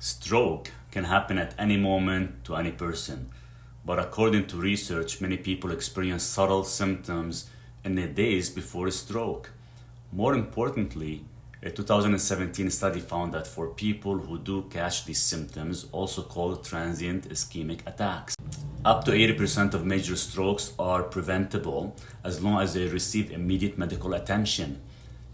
Stroke can happen at any moment to any person, but according to research, many people experience subtle symptoms in the days before a stroke. More importantly, a 2017 study found that for people who do catch these symptoms, also called transient ischemic attacks, up to 80% of major strokes are preventable as long as they receive immediate medical attention.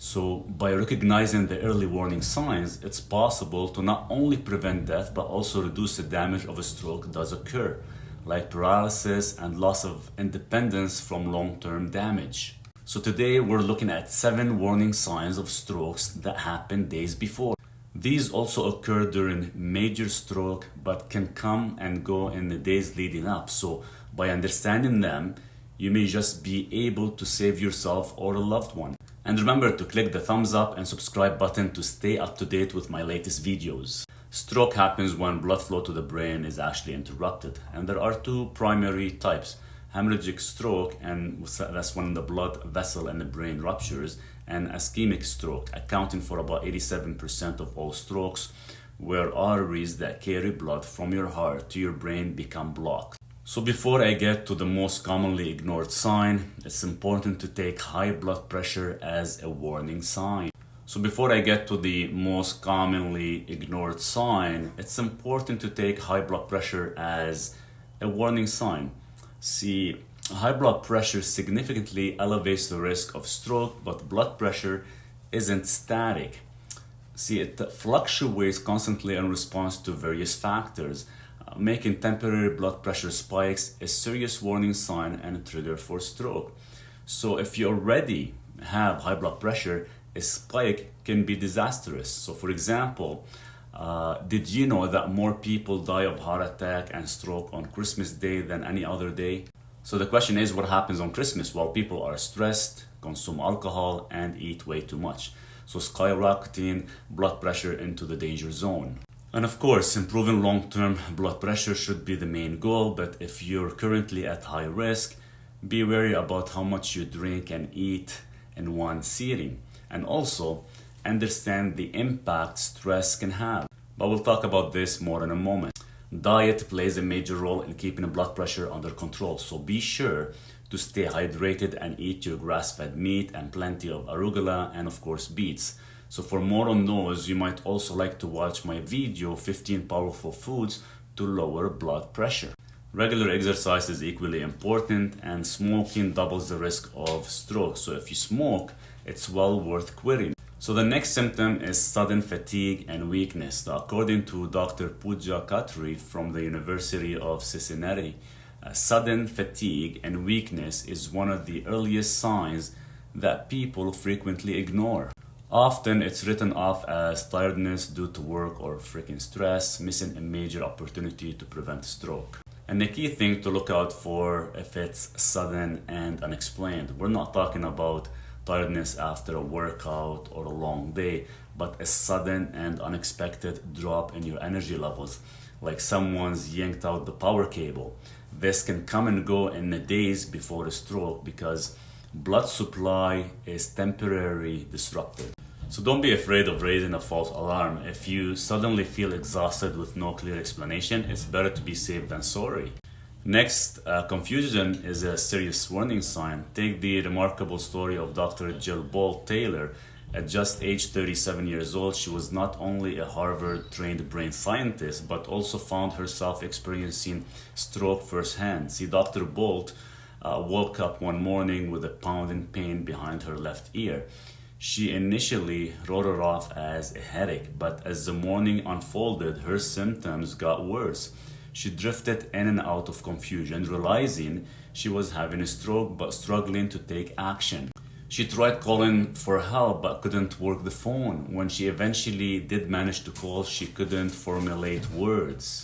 So by recognizing the early warning signs, it's possible to not only prevent death, but also reduce the damage of a stroke does occur, like paralysis and loss of independence from long-term damage. So today we're looking at 7 warning signs of strokes that happen days before. These also occur during major stroke, but can come and go in the days leading up. So by understanding them, you may just be able to save yourself or a loved one. And remember to click the thumbs up and subscribe button to stay up to date with my latest videos. Stroke happens when blood flow to the brain is actually interrupted. And there are 2 primary types. Hemorrhagic stroke, and that's when the blood vessel in the brain ruptures, and ischemic stroke, accounting for about 87% of all strokes, where arteries that carry blood from your heart to your brain become blocked. So before I get to the most commonly ignored sign, it's important to take high blood pressure as a warning sign. So before I get to the most commonly ignored sign, it's important to take high blood pressure as a warning sign. See, high blood pressure significantly elevates the risk of stroke, but blood pressure isn't static. See, it fluctuates constantly in response to various factors, making temporary blood pressure spikes a serious warning sign and a trigger for stroke. So if you already have high blood pressure, a spike can be disastrous. So for example, did you know that more people die of heart attack and stroke on Christmas Day than any other day? So the question is, what happens on Christmas? Well, people are stressed, consume alcohol, and eat way too much. So skyrocketing blood pressure into the danger zone. And of course, improving long-term blood pressure should be the main goal, but if you're currently at high risk, be wary about how much you drink and eat in one sitting. And also, understand the impact stress can have. But we'll talk about this more in a moment. Diet plays a major role in keeping blood pressure under control, so be sure to stay hydrated and eat your grass-fed meat and plenty of arugula and of course beets. So for more on those, you might also like to watch my video 15 powerful foods to lower blood pressure. Regular exercise is equally important, and smoking doubles the risk of stroke. So if you smoke, it's well worth quitting. So the next symptom is sudden fatigue and weakness. According to Dr. Pooja Khatri from the University of Cincinnati, sudden fatigue and weakness is one of the earliest signs that people frequently ignore. Often it's written off as tiredness due to work or freaking stress, missing a major opportunity to prevent stroke. And the key thing to look out for if it's sudden and unexplained. We're not talking about tiredness after a workout or a long day, but a sudden and unexpected drop in your energy levels, like someone's yanked out the power cable. This can come and go in the days before a stroke because blood supply is temporarily disrupted. So don't be afraid of raising a false alarm. If you suddenly feel exhausted with no clear explanation, it's better to be safe than sorry. Next, confusion is a serious warning sign. Take the remarkable story of Dr. Jill Bolt Taylor. At just age 37 years old, she was not only a Harvard-trained brain scientist, but also found herself experiencing stroke firsthand. See, Dr. Bolt woke up one morning with a pounding pain behind her left ear. She initially wrote it off as a headache, but as the morning unfolded, her symptoms got worse. She drifted in and out of confusion, realizing she was having a stroke but struggling to take action. She tried calling for help but couldn't work the phone. When she eventually did manage to call, she couldn't formulate words.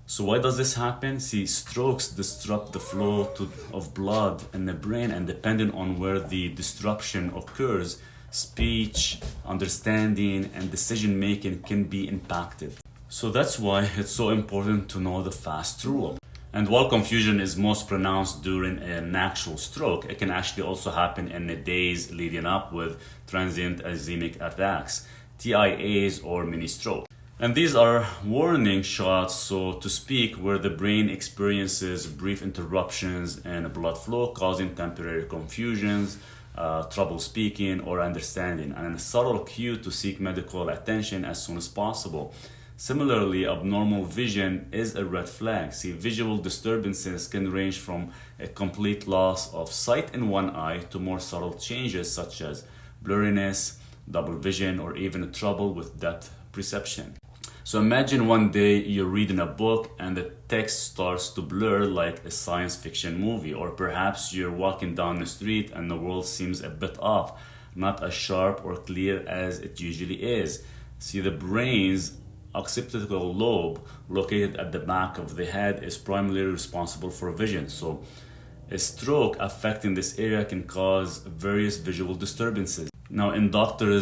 So why does this happen? See, strokes disrupt the flow of blood in the brain, and depending on where the disruption occurs, speech, understanding, and decision-making can be impacted. So that's why it's so important to know the FAST rule. And while confusion is most pronounced during an actual stroke, it can actually also happen in the days leading up with transient ischemic attacks, TIAs or mini stroke. And these are warning shots, so to speak, where the brain experiences brief interruptions in blood flow, causing temporary confusions, trouble speaking or understanding, and a subtle cue to seek medical attention as soon as possible. Similarly, abnormal vision is a red flag. See, visual disturbances can range from a complete loss of sight in one eye to more subtle changes such as blurriness, double vision, or even trouble with depth perception. So imagine one day you're reading a book and the text starts to blur like a science fiction movie, or perhaps you're walking down the street and the world seems a bit off, not as sharp or clear as it usually is. See, the brain's occipital lobe, located at the back of the head, is primarily responsible for vision. So a stroke affecting this area can cause various visual disturbances. Now, in Dr.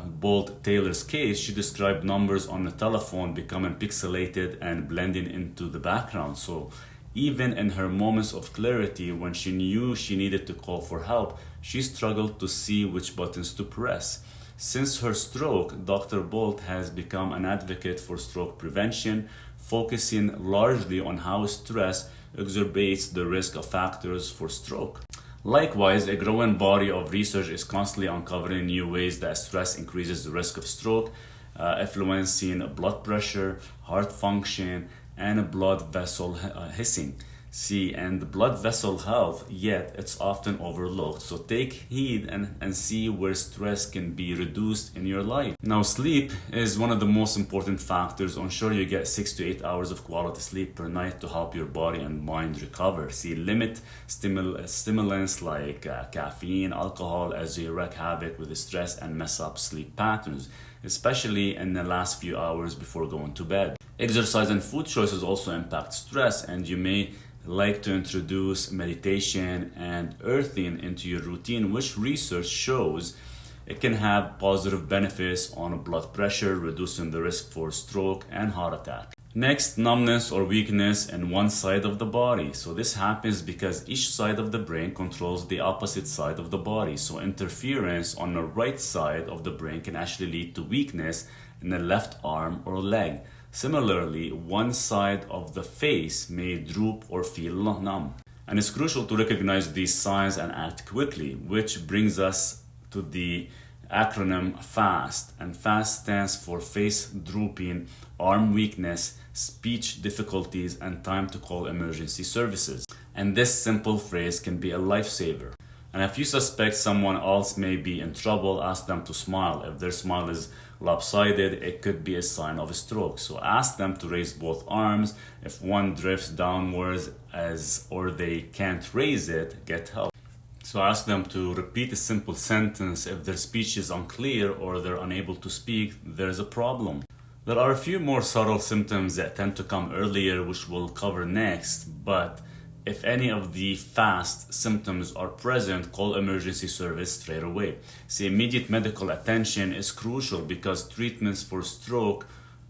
Bolt Taylor's case, she described numbers on the telephone becoming pixelated and blending into the background. So even in her moments of clarity, when she knew she needed to call for help, she struggled to see which buttons to press. Since her stroke, Dr. Bolt has become an advocate for stroke prevention, focusing largely on how stress exacerbates the risk of factors for stroke. Likewise, a growing body of research is constantly uncovering new ways that stress increases the risk of stroke, influencing blood pressure, heart function, and blood vessel hissing. See, and blood vessel health, yet it's often overlooked. So take heed and see where stress can be reduced in your life. Now, sleep is one of the most important factors. Ensure you get 6 to 8 hours of quality sleep per night to help your body and mind recover. See, limit stimulants like caffeine, alcohol, as they wreak havoc with the stress and mess up sleep patterns, especially in the last few hours before going to bed. Exercise and food choices also impact stress, and you may like to introduce meditation and earthing into your routine, which research shows it can have positive benefits on blood pressure, reducing the risk for stroke and heart attack. Next, numbness or weakness in one side of the body. So this happens because each side of the brain controls the opposite side of the body. So interference on the right side of the brain can actually lead to weakness in the left arm or leg. Similarly, one side of the face may droop or feel numb. And it's crucial to recognize these signs and act quickly, which brings us to the acronym FAST. And FAST stands for face drooping, arm weakness, speech difficulties, and time to call emergency services. And this simple phrase can be a lifesaver. And if you suspect someone else may be in trouble, ask them to smile. If their smile is lopsided, it could be a sign of a stroke. So ask them to raise both arms. If one drifts downwards or they can't raise it, get help. So ask them to repeat a simple sentence. If their speech is unclear or they're unable to speak, there's a problem. There are a few more subtle symptoms that tend to come earlier, which we'll cover next, but if any of the FAST symptoms are present, call emergency service straight away. See, immediate medical attention is crucial because treatments for stroke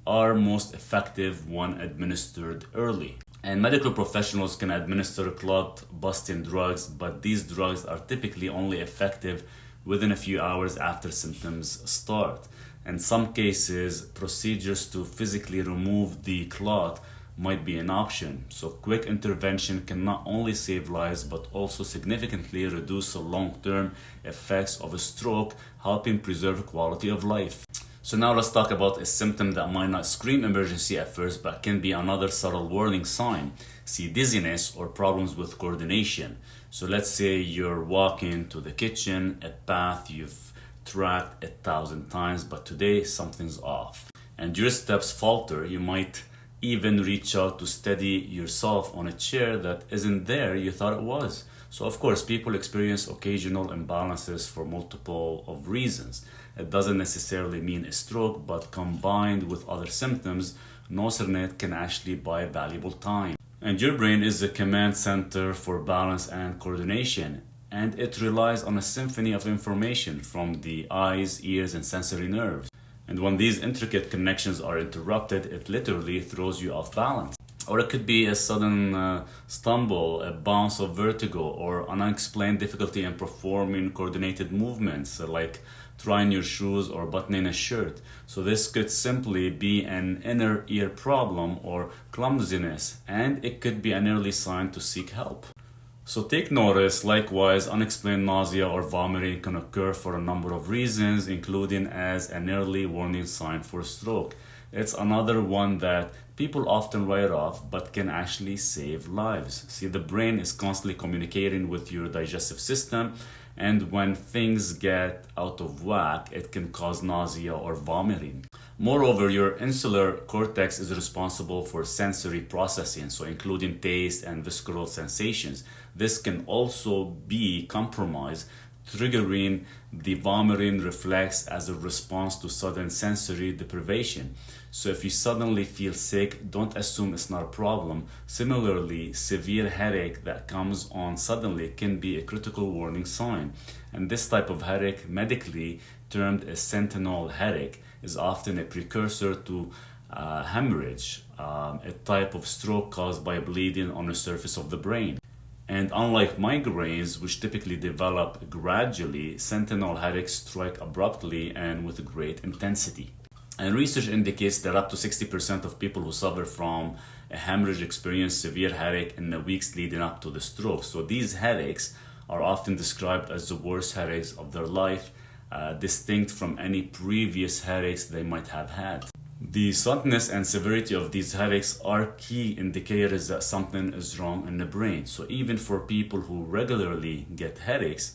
are most effective when administered early. And medical professionals can administer clot-busting drugs, but these drugs are typically only effective within a few hours after symptoms start. In some cases, procedures to physically remove the clot might be an option. So quick intervention can not only save lives but also significantly reduce the long-term effects of a stroke, helping preserve quality of life. So now let's talk about a symptom that might not scream emergency at first but can be another subtle warning sign. See, dizziness or problems with coordination. So let's say you're walking to the kitchen, a path you've tracked 1,000 times, but today something's off and your steps falter. You might even reach out to steady yourself on a chair that isn't there you thought it was. So of course, people experience occasional imbalances for multiple of reasons. It doesn't necessarily mean a stroke, but combined with other symptoms, noticing it can actually buy valuable time. And your brain is the command center for balance and coordination, and it relies on a symphony of information from the eyes, ears, and sensory nerves. And when these intricate connections are interrupted, it literally throws you off balance. Or it could be a sudden stumble, a bounce of vertigo, or unexplained difficulty in performing coordinated movements like trying your shoes or buttoning a shirt. So this could simply be an inner ear problem or clumsiness, and it could be an early sign to seek help. So take notice. Likewise, unexplained nausea or vomiting can occur for a number of reasons, including as an early warning sign for stroke. It's another one that people often write off but can actually save lives. See, the brain is constantly communicating with your digestive system, and when things get out of whack, it can cause nausea or vomiting. Moreover, your insular cortex is responsible for sensory processing, so including taste and visceral sensations. This can also be compromised, triggering the vomiting reflex as a response to sudden sensory deprivation. So if you suddenly feel sick, don't assume it's not a problem. Similarly, severe headache that comes on suddenly can be a critical warning sign. And this type of headache, medically termed a sentinel headache, is often a precursor to hemorrhage, a type of stroke caused by bleeding on the surface of the brain. And unlike migraines, which typically develop gradually, sentinel headaches strike abruptly and with great intensity. And research indicates that up to 60% of people who suffer from a hemorrhage experience severe headache in the weeks leading up to the stroke. So these headaches are often described as the worst headaches of their life, distinct from any previous headaches they might have had. The suddenness and severity of these headaches are key indicators that something is wrong in the brain. So even for people who regularly get headaches,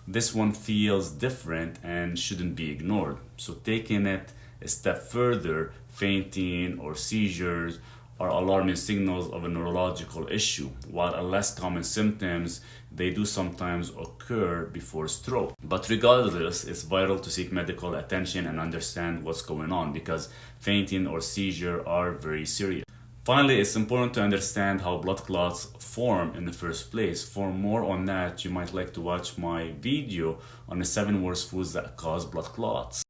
this one feels different and shouldn't be ignored. So taking it a step further, fainting or seizures are alarming signals of a neurological issue. While a less common symptoms, they do sometimes occur before stroke. But regardless, it's vital to seek medical attention and understand what's going on, because fainting or seizure are very serious. Finally, it's important to understand how blood clots form in the first place. For more on that, you might like to watch my video on the 7 worst foods that cause blood clots.